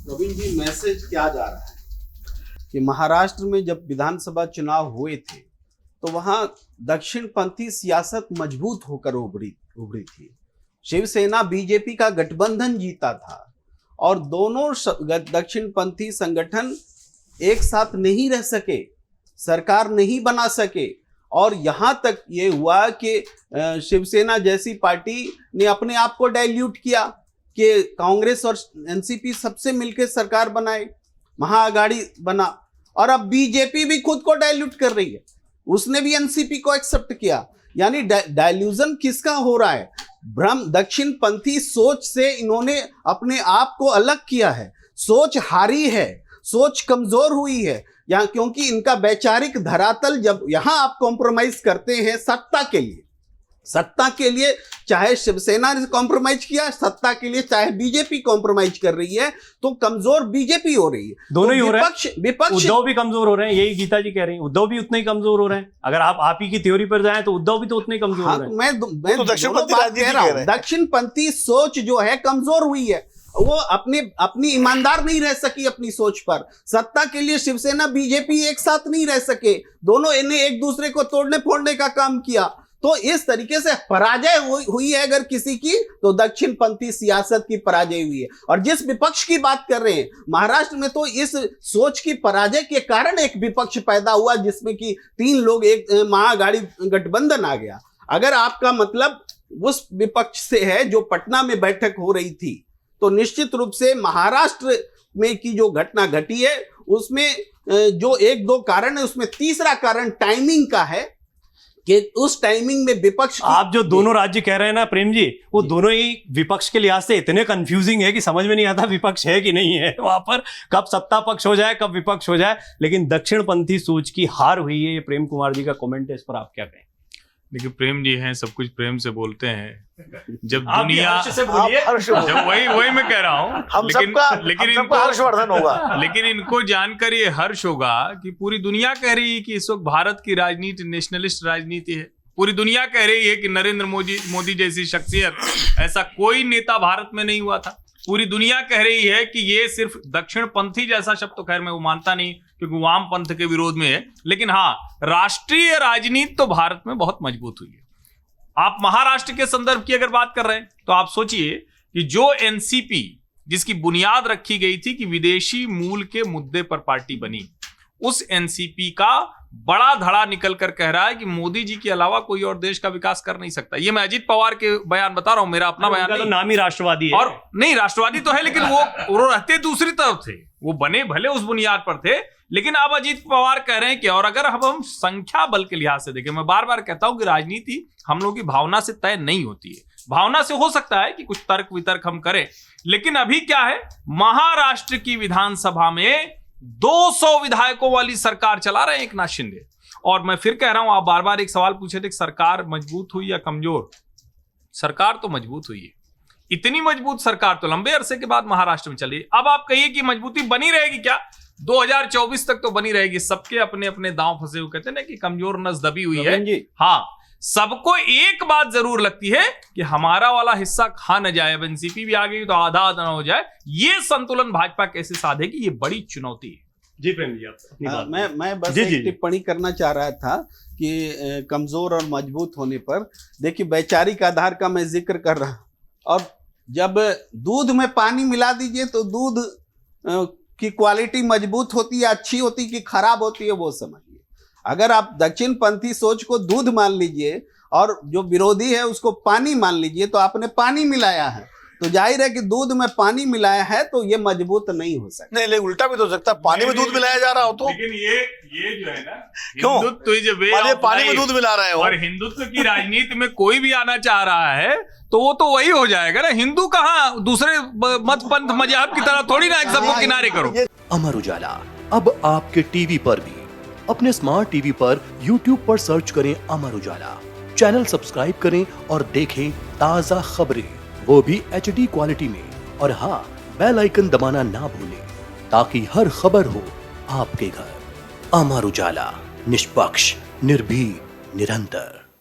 प्रवीण जी, message क्या जा रहा है कि महाराष्ट्र में जब विधानसभा चुनाव हुए थे तो वहां दक्षिणपंथी सियासत मजबूत होकर उभरी थी। शिवसेना बीजेपी का गठबंधन जीता था और दोनों दक्षिणपंथी संगठन एक साथ नहीं रह सके, सरकार नहीं बना सके और यहां तक ये हुआ कि शिवसेना जैसी पार्टी ने अपने आप को डाइल्यूट किया कि कांग्रेस और एनसीपी सबसे मिलकर सरकार बनाए, महाअघाड़ी बना। और अब बीजेपी भी खुद को डाइल्यूट कर रही है, उसने भी एनसीपी को एक्सेप्ट किया। यानी डाइल्यूजन किसका हो रहा है? भ्रम, दक्षिणपंथी सोच से इन्होंने अपने आप को अलग किया है। सोच हारी है, सोच कमजोर हुई है यहाँ, क्योंकि इनका वैचारिक धरातल जब यहां आप कॉम्प्रोमाइज करते हैं सत्ता के लिए चाहे शिवसेना ने कॉम्प्रोमाइज किया, सत्ता के लिए चाहे बीजेपी कॉम्प्रोमाइज कर रही है, तो कमजोर बीजेपी हो रही है। दोनों ही हो रहे हैं। विपक्ष उद्धव भी कमजोर हो रहे हैं, यही गीता जी कह रही हैं। उद्धव भी उतने ही कमजोर हो रहे हैं। अगर आप ही की थ्योरी पर जाएं तो उद्धव भी तो उतने ही कमजोर हो रहे हैं। मैं दक्षिणपंथी सोच जो है कमजोर हुई है, वो अपनी ईमानदार नहीं रह सकी अपनी सोच पर। सत्ता के लिए शिवसेना बीजेपी एक साथ नहीं रह सके, दोनों ने एक दूसरे को तोड़ने फोड़ने का काम किया। तो इस तरीके से पराजय हुई है अगर किसी की, तो दक्षिणपंथी सियासत की पराजय हुई है। और जिस विपक्ष की बात कर रहे हैं महाराष्ट्र में, तो इस सोच की पराजय के कारण एक विपक्ष पैदा हुआ जिसमें कि 3 लोग, एक महाअघाड़ी गठबंधन आ गया। अगर आपका मतलब उस विपक्ष से है जो पटना में बैठक हो रही थी, तो निश्चित रूप से महाराष्ट्र में की जो घटना घटी है उसमें जो 1-2 कारण है, उसमें तीसरा कारण टाइमिंग का है कि उस टाइमिंग में विपक्ष, आप जो दोनों राज्य कह रहे हैं ना प्रेम जी, वो दोनों ही विपक्ष के लिहाज से इतने कंफ्यूजिंग है कि समझ में नहीं आता विपक्ष है कि नहीं है वहां पर, कब सत्ता पक्ष हो जाए कब विपक्ष हो जाए। लेकिन दक्षिणपंथी सोच की हार हुई है, ये प्रेम कुमार जी का कमेंट है, इस पर आप क्या कहें? देखिए, प्रेम जी हैं, सब कुछ प्रेम से बोलते हैं। जब दुनिया जब वही मैं कह रहा हूँ, लेकिन हर्षवर्धन होगा। लेकिन इनको जानकर ये हर्ष होगा कि पूरी दुनिया कह रही है कि इस वक्त भारत की राजनीति नेशनलिस्ट राजनीति है। पूरी दुनिया कह रही है कि नरेंद्र मोदी जैसी शख्सियत, ऐसा कोई नेता भारत में नहीं हुआ था। पूरी दुनिया कह रही है कि ये सिर्फ दक्षिणपंथी जैसा शब्द तो खैर मैं वो मानता नहीं क्योंकि वाम पंथ के विरोध में है, लेकिन हाँ, राष्ट्रीय राजनीति तो भारत में बहुत मजबूत हुई है। आप महाराष्ट्र के संदर्भ की अगर बात कर रहे हैं तो आप सोचिए कि जो एनसीपी, जिसकी बुनियाद रखी गई थी कि विदेशी मूल के मुद्दे पर पार्टी बनी, उस एनसीपी का बड़ा धड़ा निकल कर कह रहा है कि मोदी जी के अलावा कोई और देश का विकास कर नहीं सकता। ये मैं अजीत पवार के बयान बता रहा हूं, मेरा अपना बयान नहीं। तो नाम ही राष्ट्रवादी है। और नहीं, राष्ट्रवादी तो है, लेकिन वो रहते दूसरी तरफ थे, वो बने भले उस बुनियाद पर थे, लेकिन अब अजीत पवार कह रहे हैं कि, और अगर हम संख्या बल के लिहाज से देखें, मैं बार बार कहता हूं कि राजनीति हम लोगों की भावना से तय नहीं होती है। भावना से हो सकता है कि कुछ तर्क वितर्क हम करें, लेकिन अभी क्या है, महाराष्ट्र की विधानसभा में 200 विधायकों वाली सरकार चला रहे हैं एकनाथ शिंदे। और मैं फिर कह रहा हूं, आप बार बार एक सवाल पूछे थे कि सरकार मजबूत हुई या कमजोर। सरकार तो मजबूत हुई है। इतनी मजबूत सरकार तो लंबे अरसे के बाद महाराष्ट्र में चली। अब आप कहिए कि मजबूती बनी रहेगी क्या? 2024 तक तो बनी रहेगी। सबके अपने अपने दांव फंसे हुए, कहते हैं ना कि कमजोर नस दबी हुई है। हाँ, सबको एक बात जरूर लगती है कि हमारा वाला हिस्सा खा न जाए। अब एनसीपी भी आ गई तो आधा आधा न हो जाए। ये संतुलन भाजपा कैसे साधेगी, ये बड़ी चुनौती है। जी प्रेम जी, आप मैं बस एक टिप्पणी करना चाह रहा था कि कमजोर और मजबूत होने पर, देखिए वैचारिक आधार का मैं जिक्र कर रहा, और जब दूध में पानी मिला दीजिए तो दूध की क्वालिटी मजबूत होती है, अच्छी होती है कि खराब होती है, वो समझिए। अगर आप दक्षिणपंथी सोच को दूध मान लीजिए और जो विरोधी है उसको पानी मान लीजिए, तो आपने पानी मिलाया है, तो जाहिर है कि दूध में पानी मिलाया है तो ये मजबूत नहीं हो सकता। नहीं, लेकिन उल्टा भी तो हो सकता है, पानी में दूध मिलाया जा रहा हो तो। लेकिन ये जो है ना, क्यों हिंदुत्व पानी में दूध मिला रहे हो, और हिंदुत्व की राजनीति में कोई भी आना चाह रहा है तो वो तो वही हो जाएगा ना। हिंदू कहाँ दूसरे मत पंथ मजहब की तरह थोड़ी ना सबको किनारे करो। अमर उजाला अब आपके टीवी पर भी। अपने स्मार्ट टीवी पर YouTube पर सर्च करें अमर उजाला, चैनल सब्सक्राइब करें और देखें ताजा खबरें, वो भी HD क्वालिटी में। और हाँ, बेल आइकन दबाना ना भूलें ताकि हर खबर हो आपके घर। अमर उजाला, निष्पक्ष, निर्भीक, निरंतर।